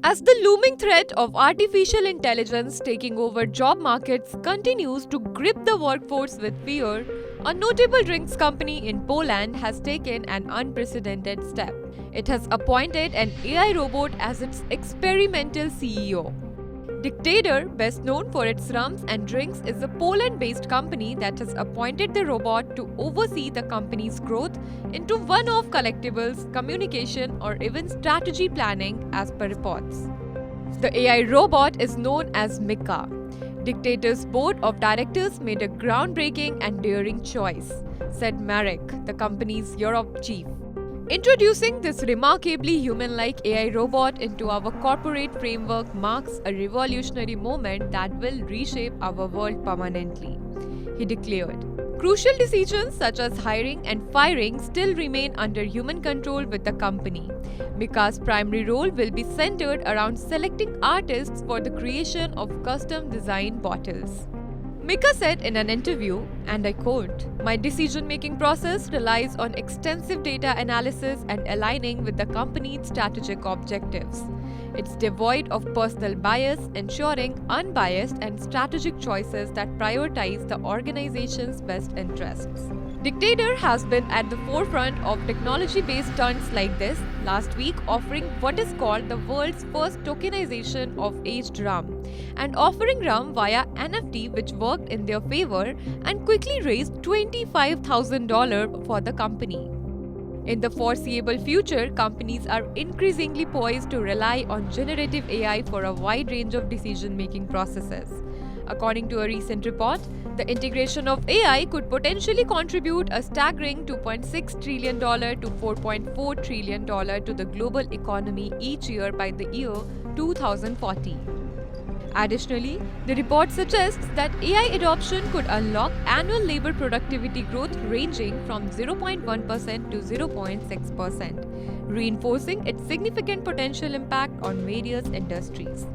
As the looming threat of artificial intelligence taking over job markets continues to grip the workforce with fear, a notable drinks company in Poland has taken an unprecedented step. It has appointed an AI robot as its experimental CEO. Dictator, best known for its rums and drinks, is a Poland-based company that has appointed the robot to oversee the company's growth into one-off collectibles, communication, or even strategy planning, as per reports. The AI robot is known as Mika. Dictator's board of directors made a groundbreaking and daring choice, said Marek, the company's Europe chief. Introducing this remarkably human-like AI robot into our corporate framework marks a revolutionary moment that will reshape our world permanently, he declared. Crucial decisions such as hiring and firing still remain under human control with the company. Mika's primary role will be centered around selecting artists for the creation of custom-designed bottles. Mika said in an interview, and I quote, "My decision-making process relies on extensive data analysis and aligning with the company's strategic objectives. It's devoid of personal bias, ensuring unbiased and strategic choices that prioritize the organization's best interests." Dictator has been at the forefront of technology-based stunts like this, last week offering what is called the world's first tokenization of aged rum, and offering rum via NFT, which worked in their favor and quickly raised $25,000 for the company. In the foreseeable future, companies are increasingly poised to rely on generative AI for a wide range of decision-making processes. According to a recent report, the integration of AI could potentially contribute a staggering $2.6 trillion to $4.4 trillion to the global economy each year by the year 2040. Additionally, the report suggests that AI adoption could unlock annual labor productivity growth ranging from 0.1% to 0.6%, reinforcing its significant potential impact on various industries.